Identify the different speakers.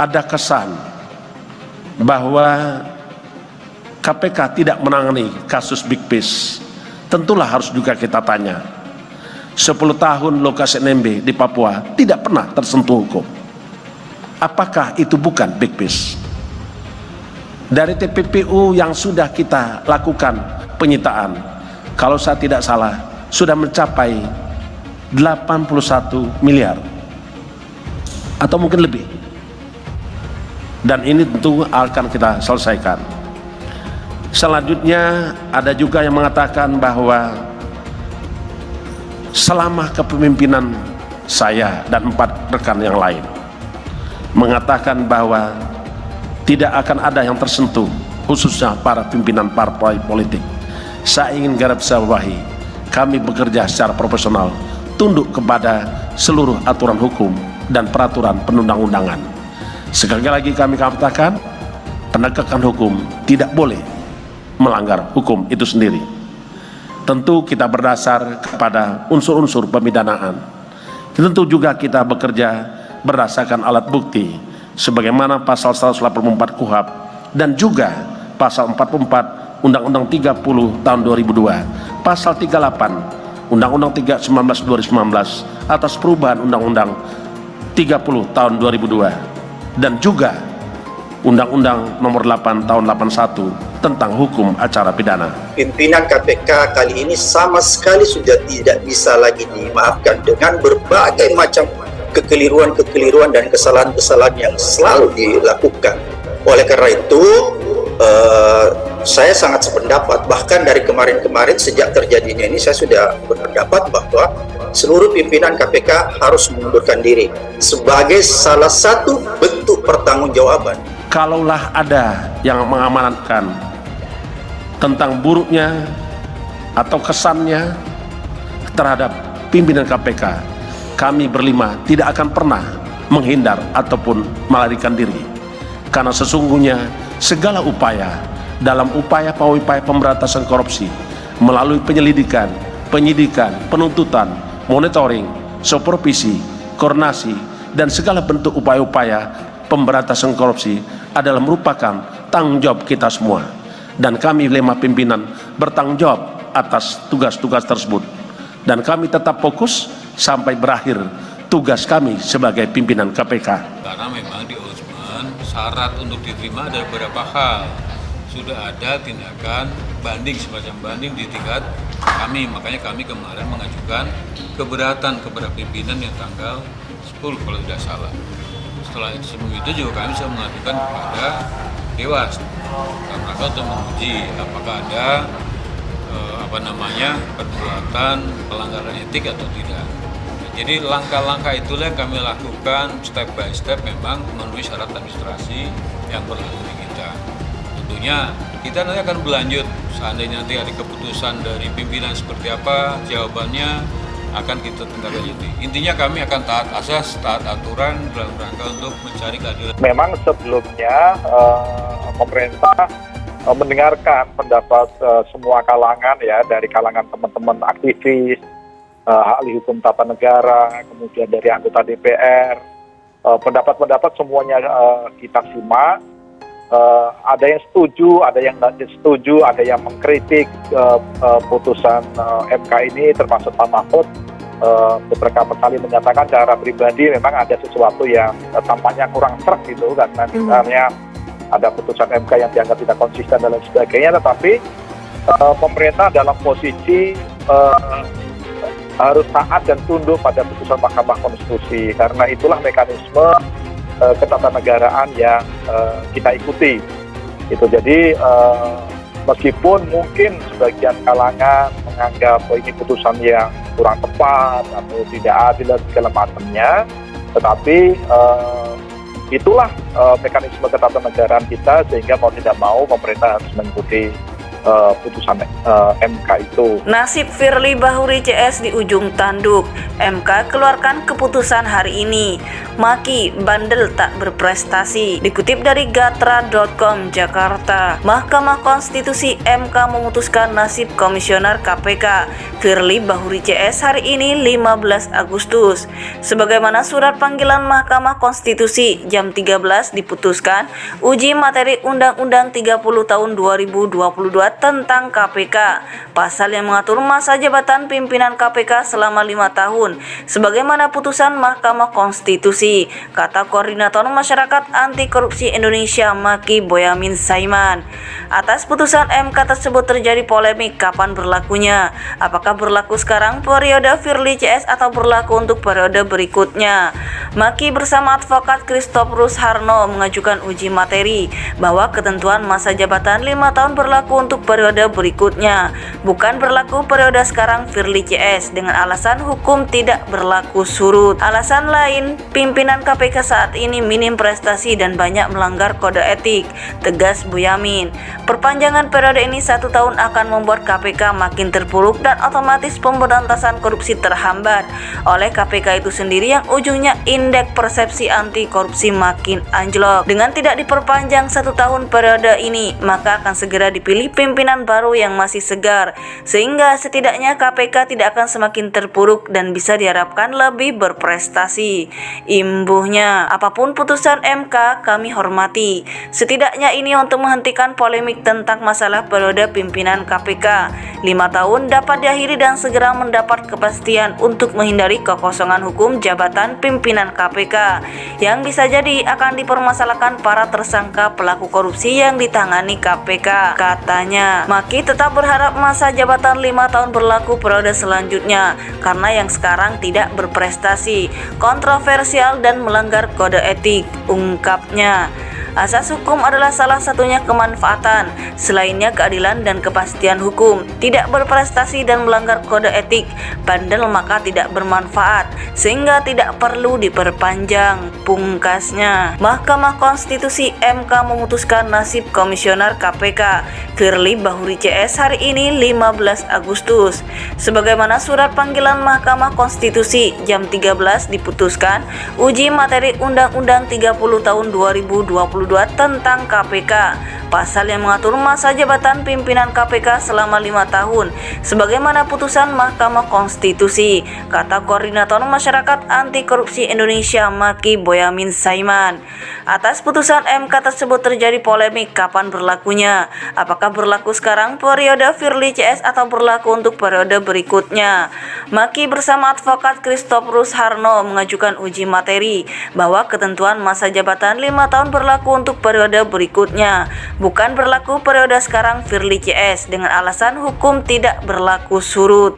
Speaker 1: ada kesan bahwa KPK tidak menangani kasus Big Fish, tentulah harus juga kita tanya. 10 tahun Lukas NMB di Papua tidak pernah tersentuh hukum. Apakah itu bukan Big Fish? Dari TPPU yang sudah kita lakukan penyitaan, kalau saya tidak salah, sudah mencapai 81 miliar atau mungkin lebih. Dan ini tentu akan kita selesaikan. Selanjutnya ada juga yang mengatakan bahwa selama kepemimpinan saya dan 4 rekan yang lain, mengatakan bahwa tidak akan ada yang tersentuh, khususnya para pimpinan partai politik. Saya ingin garisbawahi, kami bekerja secara profesional, tunduk kepada seluruh aturan hukum dan peraturan perundang-undangan. Sekali lagi kami katakan, penegakan hukum tidak boleh melanggar hukum itu sendiri. Tentu kita berdasar kepada unsur-unsur pemidanaan. Tentu juga kita bekerja berdasarkan alat bukti sebagaimana pasal 184 KUHP dan juga pasal 44 Undang-Undang 30 tahun 2002, pasal 38 Undang-Undang 19 2019 atas perubahan Undang-Undang 30 tahun 2002 dan juga Undang-Undang nomor 8 tahun 81 tentang hukum acara pidana.
Speaker 2: Pimpinan KPK kali ini sama sekali sudah tidak bisa lagi dimaafkan dengan berbagai macam kekeliruan-kekeliruan dan kesalahan-kesalahan yang selalu dilakukan. Oleh karena itu, saya sangat sependapat, bahkan dari kemarin-kemarin sejak terjadinya ini saya sudah berpendapat bahwa seluruh pimpinan KPK harus mengundurkan diri sebagai salah satu bentuk pertanggungjawaban.
Speaker 1: Kalaulah ada yang mengamanatkan tentang buruknya atau kesannya terhadap pimpinan KPK, kami berlima tidak akan pernah menghindar ataupun melarikan diri, karena sesungguhnya segala upaya dalam upaya pemberantasan korupsi melalui penyelidikan, penyidikan, penuntutan, monitoring, supervisi, koordinasi, dan segala bentuk upaya-upaya pemberantasan korupsi adalah merupakan tanggung jawab kita semua, dan kami 5 pimpinan bertanggung jawab atas tugas-tugas tersebut, dan kami tetap fokus sampai berakhir tugas kami sebagai pimpinan KPK.
Speaker 3: Karena memang di Ombudsman syarat untuk diterima ada beberapa hal. Sudah ada tindakan banding, semacam banding di tingkat kami, makanya kami kemarin mengajukan keberatan kepada pimpinan yang tanggal 10 kalau tidak salah. Setelah itu juga kami bisa mengajukan kepada Dewas karena untuk menguji apakah ada perbuatan pelanggaran etik atau tidak. Jadi langkah-langkah itulah yang kami lakukan step by step, memang memenuhi syarat administrasi yang berlaku di kita. Tentunya kita nanti akan berlanjut, seandainya nanti ada keputusan dari pimpinan seperti apa, jawabannya akan kita tindak lanjuti. Intinya kami akan taat asas, taat aturan dalam rangka untuk mencari keadilan.
Speaker 4: Memang sebelumnya pemerintah mendengarkan pendapat semua kalangan, ya, dari kalangan teman-teman aktivis, ahli hukum tata negara, kemudian dari anggota DPR, pendapat-pendapat semuanya kita simak. Ada yang setuju, ada yang tidak setuju, ada yang mengkritik putusan MK ini, termasuk Pak Mahfud beberapa kali menyatakan secara pribadi memang ada sesuatu yang tampaknya kurang serk gitu, karena misalnya ada putusan MK yang dianggap tidak konsisten dan lain sebagainya, tetapi pemerintah dalam posisi harus taat dan tunduk pada putusan Mahkamah Konstitusi, karena itulah mekanisme ketatanegaraan yang kita ikuti. Itu jadi meskipun mungkin sebagian kalangan menganggap ini putusan yang kurang tepat atau tidak adil dan segala macamnya, tetapi itulah mekanisme ketatanegaraan kita, sehingga mau tidak mau pemerintah harus mengikuti putusan MK itu.
Speaker 5: Nasib Firly Bahuri CS di ujung tanduk. MK keluarkan keputusan hari ini. Maki bandel tak berprestasi. Dikutip dari gatra.com Jakarta. Mahkamah Konstitusi MK memutuskan nasib Komisioner KPK Firly Bahuri CS hari ini 15 Agustus. Sebagaimana surat panggilan Mahkamah Konstitusi jam 13 diputuskan uji materi Undang-Undang 30 tahun 2022 tentang KPK, pasal yang mengatur masa jabatan pimpinan KPK selama 5 tahun, sebagaimana putusan Mahkamah Konstitusi, kata Koordinator Masyarakat Anti Korupsi Indonesia Maki Boyamin Saiman. Atas putusan MK tersebut terjadi polemik kapan berlakunya, apakah berlaku sekarang periode Firly CS atau berlaku untuk periode berikutnya. Maki bersama advokat Christophorus Harno mengajukan uji materi bahwa ketentuan masa jabatan 5 tahun berlaku untuk periode berikutnya, bukan berlaku periode sekarang Firly CS, dengan alasan hukum tidak berlaku surut. Alasan lain, pimpinan KPK saat ini minim prestasi dan banyak melanggar kode etik, tegas Boyamin. Perpanjangan periode ini 1 tahun akan membuat KPK makin terpuruk dan otomatis pemberantasan korupsi terhambat oleh KPK itu sendiri yang ujungnya indeks persepsi anti korupsi makin anjlok. Dengan tidak diperpanjang 1 tahun periode ini, maka akan segera dipilih pimpinan baru yang masih segar, sehingga setidaknya KPK tidak akan semakin terpuruk dan bisa diharapkan lebih berprestasi. Imbuhnya, apapun putusan MK kami hormati. Setidaknya ini untuk menghentikan polemik tentang masalah periode pimpinan KPK. 5 tahun dapat diakhiri dan segera mendapat kepastian untuk menghindari kekosongan hukum jabatan pimpinan KPK yang bisa jadi akan dipermasalahkan para tersangka pelaku korupsi yang ditangani KPK, katanya. Maki tetap berharap masa jabatan 5 tahun berlaku periode selanjutnya karena yang sekarang tidak berprestasi, kontroversial dan melanggar kode etik, ungkapnya. Asas hukum adalah salah satunya kemanfaatan, selainnya keadilan dan kepastian hukum. Tidak berprestasi dan melanggar kode etik, bandel maka tidak bermanfaat, sehingga tidak perlu diperpanjang, pungkasnya. Mahkamah Konstitusi MK memutuskan nasib Komisioner KPK Firly Bahuri CS hari ini 15 Agustus. Sebagaimana surat panggilan Mahkamah Konstitusi jam 13 diputuskan uji materi Undang-Undang 30 tahun 2022 tentang KPK, pasal yang mengatur masa jabatan pimpinan KPK selama 5 tahun, sebagaimana putusan Mahkamah Konstitusi, kata Koordinator Masyarakat Anti Korupsi Indonesia Maki Boyamin Saiman. Atas putusan MK tersebut terjadi polemik kapan berlakunya, apakah berlaku sekarang periode Firly CS atau berlaku untuk periode berikutnya. Maki bersama advokat Christophorus Harno mengajukan uji materi bahwa ketentuan masa jabatan 5 tahun berlaku untuk periode berikutnya, bukan berlaku periode sekarang Firly CS, dengan alasan hukum tidak berlaku surut.